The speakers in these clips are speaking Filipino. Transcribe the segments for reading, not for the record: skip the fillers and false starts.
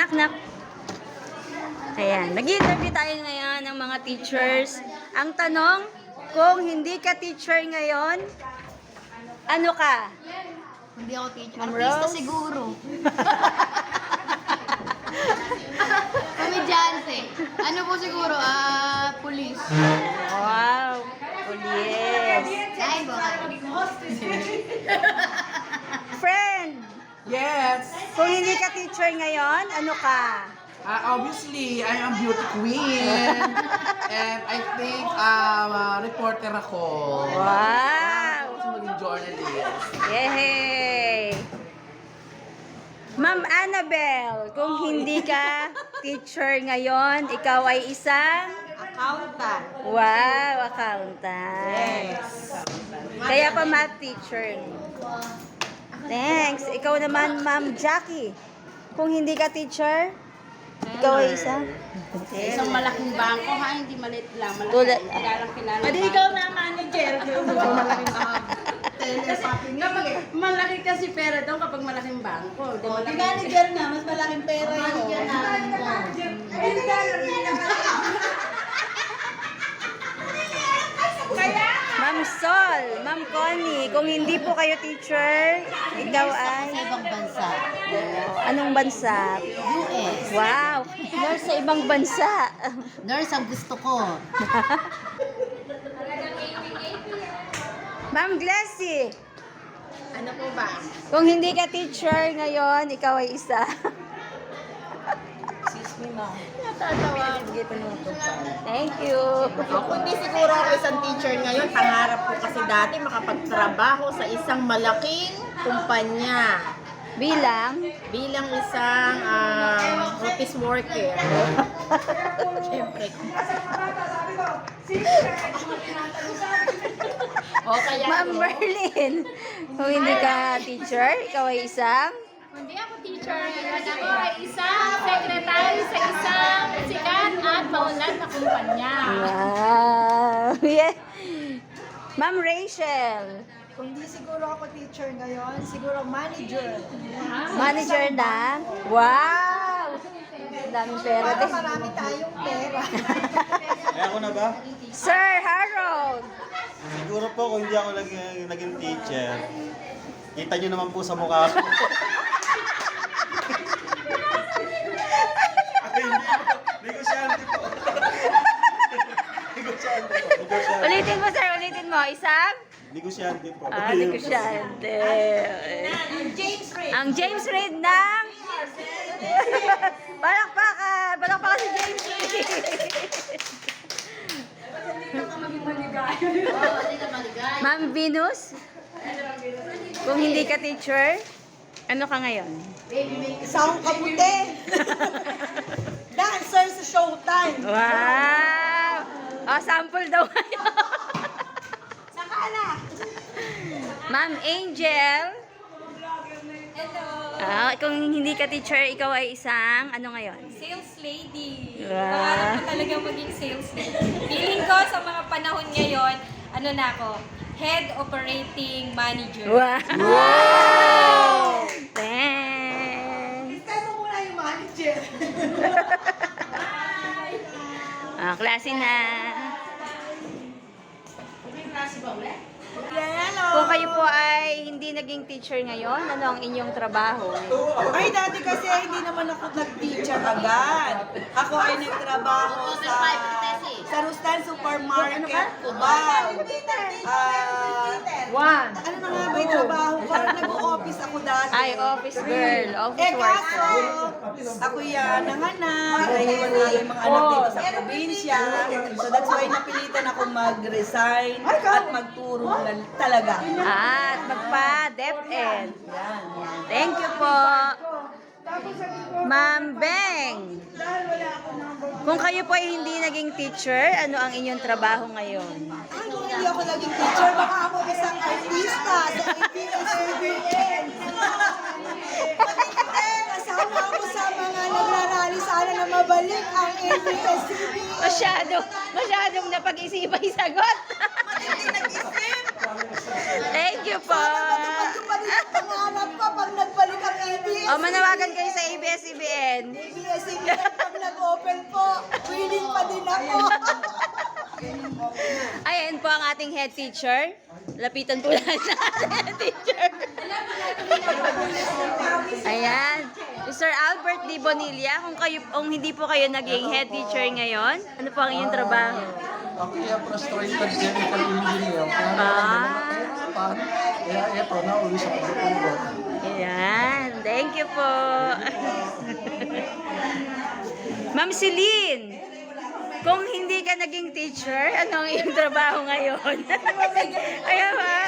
Knock, knock. Ayan, nag-interview tayo ngayon ng mga teachers. Ang tanong, kung hindi ka teacher ngayon, ano ka? Hindi ako teacher. Ma'am Artista Rose? siguro. Komedyante. Ano po siguro? Police. Wow, yes. Ay, bakit? Friend, Yes. kung hindi ka teacher ngayon, ano ka? Obviously, I'm a beauty queen. And I think reporter ako. Wow! Gusto maging journalist. Yay! Ma'am Annabel, kung hindi ka teacher ngayon, ikaw ay isang Accountant. wow, accountant. Kaya pa math teacher. Thanks. Ikaw naman, Ma'am Jackie. Kung hindi ka teacher, ikaw ay isang Isang malaking bangko ha, hindi maliit lang. Malaki. Tulad- Kilala. Pwede ikaw na manager. Malaki kasi pera daw kapag malaking bangko. Di Oh, malaki. di manager na, mas malaking pera yun. Ma'am Sol, Ma'am Connie, kung hindi po kayo teacher, ikaw ay Sa ibang bansa. anong bansa? US. Wow, nurse sa ibang bansa. Nurse ang gusto ko. Ma'am Glessy, Ano po ba? kung hindi ka teacher ngayon, ikaw ay isa. Thank you. Ako hindi siguro ako isang teacher ngayon. Pangarap ko kasi dati makapagtrabaho sa isang malaking kumpanya Bilang, bilang isang office worker. Siyempre. O kaya Ma'am Merlin, kung hindi ka teacher, ikaw ay isang Hindi ako teacher. Ako ay isang secretary sa isang sikat at maunlad na kumpanya. wow. Yeah. Ma'am Rachel, Kung di siguro ako teacher ngayon, siguro manager. manager ng wow. Ang daming pera Para din. marami tayong pera. Ay, ako na ba? Sir Harold, Siguro po kung hindi ako naging teacher, kita nyo naman po sa mukha ko. Ay, hindi po. Negosyante po. Negosyante po. Negosyante. ulitin mo sir, ulitin mo. Isang? Negosyante po. Negosyante. Ang James Reid ng... Palakpakan! Palakpakan si James Reid! Ma'am Venus, kung hindi ka teacher, ano ka ngayon? Isang kaputi. Dancer sa Showtime. Wow! O, sample daw kayo. Saka na. Ma'am Angel. Kung hindi ka teacher, ikaw ay isang, ano ngayon? Sales lady. Wow. Pangarap ko talaga maging sales lady. Feeling ko sa mga panahon ngayon, ano na ako, head operating manager. Wow! Thanks! Istay mo muna yung manager. Klase na. Hello. Kung kayo po ay hindi naging teacher ngayon, ano ang inyong trabaho? Ay, dati kasi hindi naman ako nag-teacher agad. Ako ay nagtrabaho sa Rustan Supermarket, Cubao. Ano na nga ba yung trabaho ko? Nag-o-office ako dati. Ay, office girl, office Kaso, worker. ako yan, nanganak, naiwan nga yung mga anak dito sa probinsya. So that's why napilitan ako mag-resign at magturo na talaga. At magpa-DepEd. Thank you po. Ma'am Beng, kung kayo po ay hindi naging teacher, ano ang inyong trabaho ngayon? Ay, kung hindi ako naging teacher, baka ako isang artista sa ABS-CBN. Kasama ako sa mga nagrarally sana na mabalik ang ABS-CBN. Masyadong napag-isipay sagot. Matindi nag-isip. Thank you po. Matupad ko pa rin ang pangarap ko pag nagbalik ang ABS. O, manawagan kayo sa ABS-CBN. ABS-CBN, pag nag-open po, willing pa din ako. Ayan po ang ating head teacher. Lapitan po natin ang head teacher. Ayan. Mr. Albert D. Bonilla, kung hindi po kayo naging head teacher ngayon, ano po ang inyong trabaho? Ako kaya frustrated chemical engineer. Kaya nahirapan. Kaya eto, nauwi sa pagkukulog. Ayan. Thank you po. Ma'am Celine, kung hindi ka naging teacher, ano ang iyong trabaho ngayon? Ayan ba?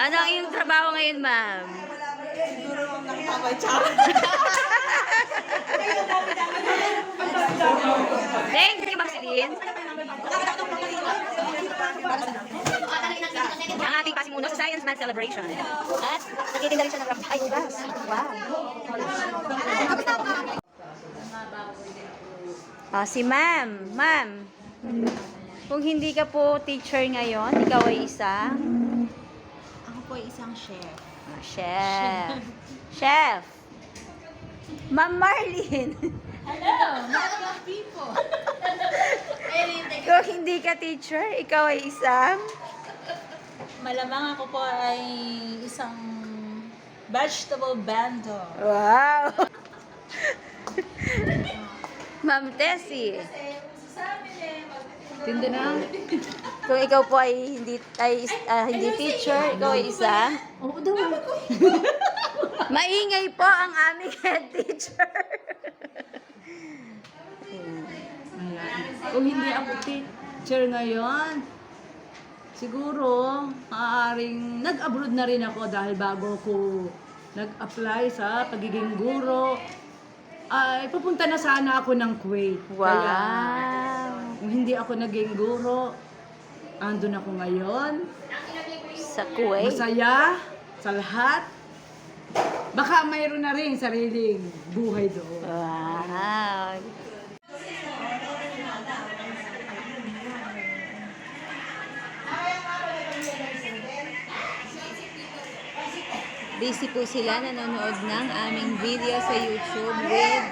Ano ang iyong trabaho ngayon, ma'am? Siguro nakakaway-chaw. Thank you, Ma'am Celine. Ang ating pasimuno sa Science Month Celebration. At nagtitinda rin siya ng ramen. Ay, ugas. Wow. Si ma'am. Ma'am, kung hindi ka po teacher ngayon, ikaw ay isa? Ako po ay isang chef. Chef. Chef. Ma'am Marlene. Hello, mga people. Kung hindi ka teacher, ikaw ay isang? Malamang ako po ay isang vegetable vendor. Wow. Ma'am Tessie. Tinda na. Kung ikaw po ay hindi teacher, ikaw ay isa? Oo daw. Maingay po ang aming head teacher. Kung hindi ako teacher ngayon, siguro, maaaring nag-abroad na rin ako dahil bago ko nag-apply sa pagiging guro, ay pupunta na sana ako ng Kuwait. Kaya, kung hindi ako naging guro, andun ako ngayon. Sa Kuwait. Masaya sa lahat. Baka mayroon na rin sariling buhay doon. Wow. Busy po sila nanonood ng aming video sa YouTube with